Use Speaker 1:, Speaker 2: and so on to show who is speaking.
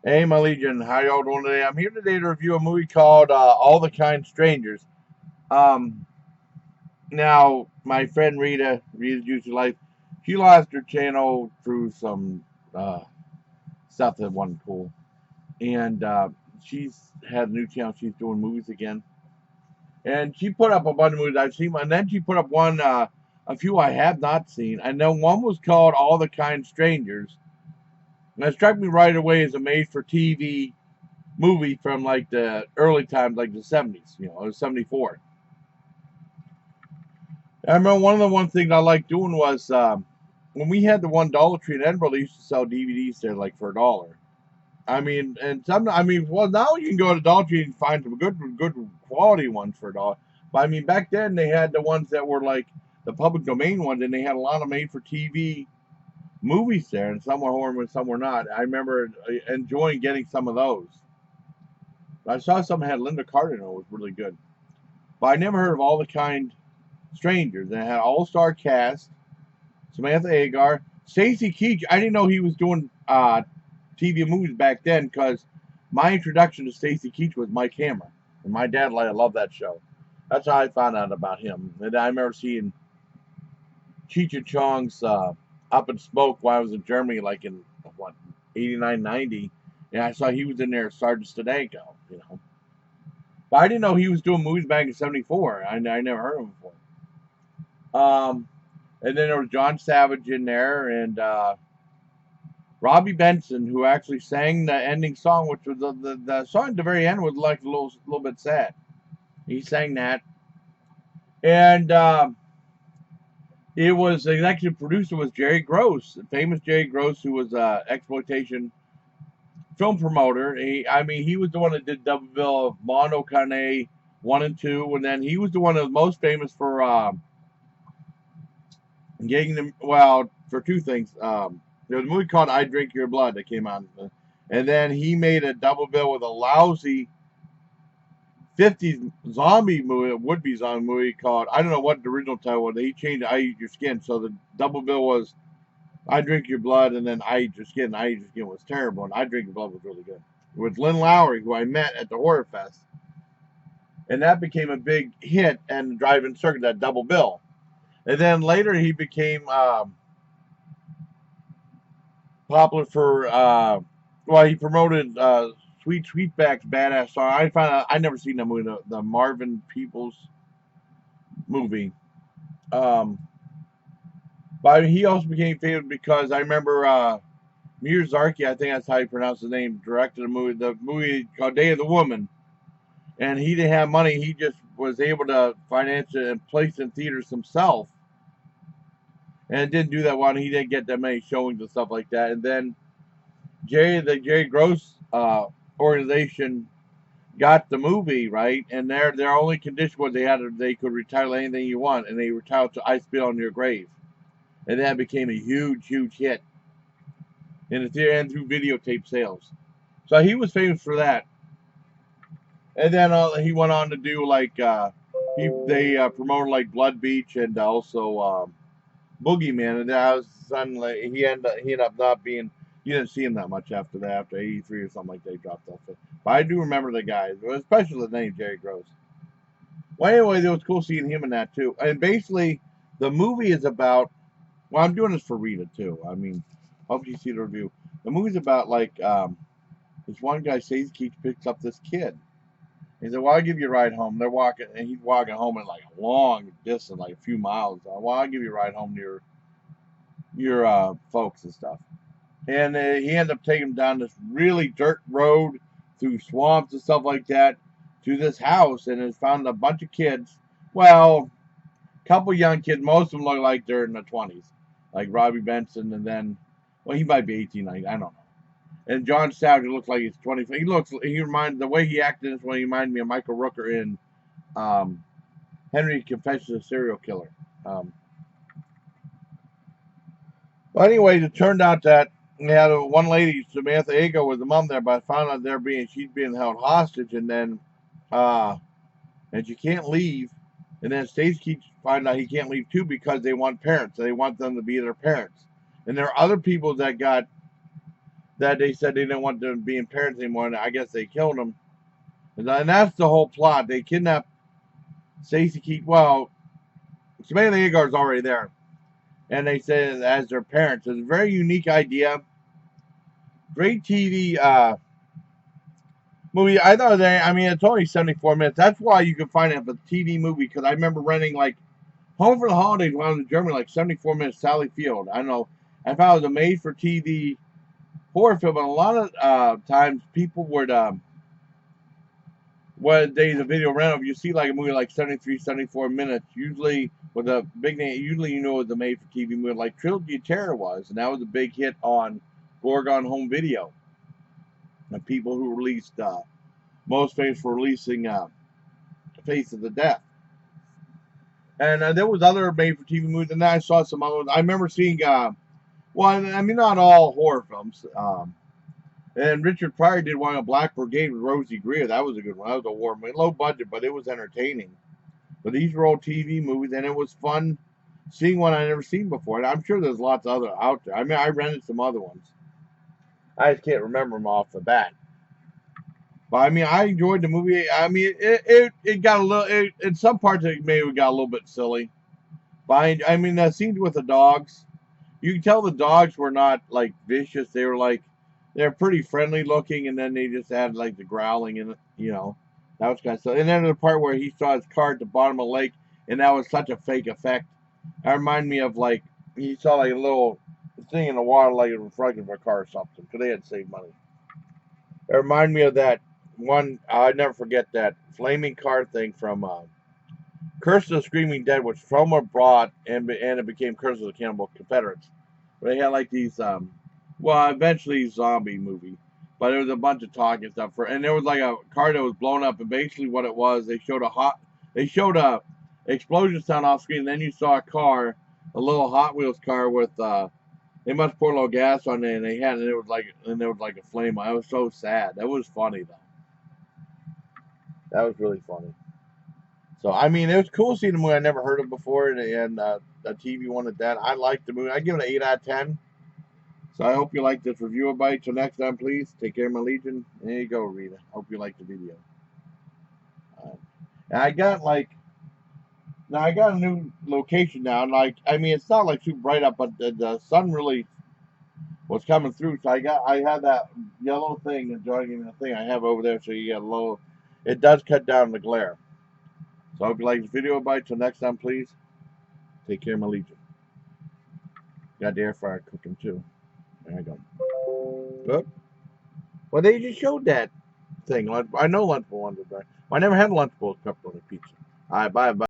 Speaker 1: Hey, my Legion, how y'all doing today? I'm here today to review a movie called All the Kind Strangers. Um, Now, my friend Rita's Juicy Life, she lost her channel through some uh, stuff that wasn't cool. And she's had a new channel. She's doing movies again. And she put up a bunch of movies I've seen. And then she put up a few I have not seen. I know one was called All the Kind Strangers. And it struck me right away as a made for TV movie from like the early times, like the 70s. It was 74. I remember one things I liked doing was when we had the one Dollar Tree in Edinburgh, they used to sell DVDs there like for $1. Well, now you can go to Dollar Tree and find some good quality ones for $1. But I mean, back then they had the ones that were like the public domain ones, and they had a lot of made for TV movies there, and some were horror and some were not. I remember enjoying getting some of those. I saw some had Linda Carter in it. It was really good. But I never heard of All the Kind Strangers. And it had all-star cast, Samantha Agar, Stacy Keach. I didn't know he was doing TV movies back then because my introduction to Stacy Keach was Mike Hammer, and my dad loved that show. That's how I found out about him. And I remember seeing Cheech and Chong's Up in Smoke while I was in Germany, like in what 89, 90, and I saw he was in there as Sergeant Stadenko. But I didn't know he was doing movies back in '74. I never heard of him before. Um, and then there was John Savage in there, and Robbie Benson, who actually sang the ending song, which was the song at the very end was like a little bit sad. He sang that, and it was the executive producer was Jerry Gross, the famous Jerry Gross, who was exploitation film promoter. He was the one that did double bill of Mondo Cane 1 and 2, and then he was the one that was most famous for getting them. Well, for two things. There was a movie called "I Drink Your Blood" that came out, and then he made a double bill with a lousy '50s zombie movie, would-be zombie movie called, I don't know what the original title was. He changed "I Eat Your Skin," so the double bill was "I Drink Your Blood" and then "I Eat Your Skin." "I Eat Your Skin" was terrible, and "I Drink Your Blood" was really good. With Lynn Lowry, who I met at the Horror Fest, and that became a big hit and drive-in circuit, that double bill. And then later he became popular for he promoted Sweet Sweetback's badass song. I found out I never seen that movie, the Marvin Peoples movie. Um, but he also became famous because I remember Miyazaki, I think that's how you pronounce his name, directed the movie called Day of the Woman, and he didn't have money. He just was able to finance it and place it in theaters himself, and it didn't do that well. And he didn't get that many showings and stuff like that. And then the Jerry Gross organization got the movie right, and their only condition was they could retitle anything you want, and they retitled to "I Spit on Your Grave," and that became a huge hit in the theater and through videotape sales. So he was famous for that, and then he went on to do like he they promoted like Blood Beach and also Boogeyman, and that was suddenly he ended up not being. You didn't see him that much after that, after '83 or something like that. He dropped off. But I do remember the guy, especially the name Jerry Gross. Well, anyway, it was cool seeing him in that too. And basically, the movie is about. Well, I'm doing this for Rita too. I mean, hope you see the review. The movie's about like this one guy says he picks up this kid. He said, "Well, I'll give you a ride home." They're walking, and he's walking home in like a long distance, like a few miles. "Well, I'll give you a ride home to your folks and stuff." And he ended up taking him down this really dirt road through swamps and stuff like that to this house, and has found a bunch of kids. Well, a couple young kids. Most of them look like they're in their 20s, like Robbie Benson, and then, well, he might be 18, 19, I don't know. And John Savage looks like he's 20. The way he acted in this one, he reminded me of Michael Rooker in um, Henry Confessions of a Serial Killer. Um, Well, anyways, it turned out that we had one lady, Samantha Ego, was the mom there, but I found out she's being held hostage, and then, uh, and she can't leave, and then Stacy keeps finding out he can't leave too because they want parents, they want them to be their parents, and there are other people that they said they didn't want them being parents anymore, and I guess they killed them. And that's the whole plot. They kidnapped Stacy Keach. Well, Samantha Agar's already there, and they say as their parents. It's a very unique idea. Great TV movie. I thought I mean, it's only 74 minutes. That's why you can find it as a TV movie, because I remember renting like Home for the Holidays when I was in Germany, like 74 minutes. Sally Field. I don't know. I found it was a made-for-TV horror film, but a lot of times people would what days of video rental, if you see like a movie like 73, 74 minutes, usually with a big name, usually you know what the made for TV movie like Trilogy of Terror was, and that was a big hit on Gorgon Home Video. And people who released, most famous for releasing Face of the Death. And there was other made for TV movies, and then I saw some other ones. I remember seeing, well, I mean, not all horror films. And Richard Pryor did one on Black Brigade with Rosie Greer. That was a good one. That was a war movie. Low budget, but it was entertaining. But these were all TV movies, and it was fun seeing one I never seen before. And I'm sure there's lots of other out there. I mean, I rented some other ones. I just can't remember them off the bat. But I mean, I enjoyed the movie. I mean, it got a little. In some parts, it maybe got a little bit silly. But I mean, the scenes with the dogs, you can tell the dogs were not like vicious. They were like, they're pretty friendly looking, and then they just had like the growling, and that was kind of silly. And then the part where he saw his car at the bottom of the lake, and that was such a fake effect. That reminded me of like he saw like a little thing in the water, like it was reflecting of a car or something, because they had to save money. It reminded me of that one. I'd never forget that flaming car thing from Curse of the Screaming Dead, which Froma brought, and it became Curse of the Cannibal Confederates. They had like these, well, eventually zombie movie, but there was a bunch of talking stuff and there was like a car that was blown up, and basically what it was, they showed a explosion sound off screen, and then you saw a car, a little Hot Wheels car with, they must pour a little gas on it, and there was like a flame. I was so sad. That was funny though. That was really funny. So I mean, it was cool seeing a movie I never heard of before, and the TV one at that. I liked the movie. I give it an 8 out of 10. So I hope you like this review, everybody. Till next time, please take care, my legion. There you go, Rita. Hope you liked the video. And I got I got a new location now. And like, I mean, it's not like super bright up, but the sun really was coming through. So I had that yellow thing, the joining the thing I have over there. So you got low. It does cut down the glare. So I hope you like this video, everybody. Till next time, please take care, my legion. Got the air fryer cooking too. There I go. Good. Well, they just showed that thing. I know Lunchable wanted to. I never had Lunchable pepperoni pizza. All right, bye.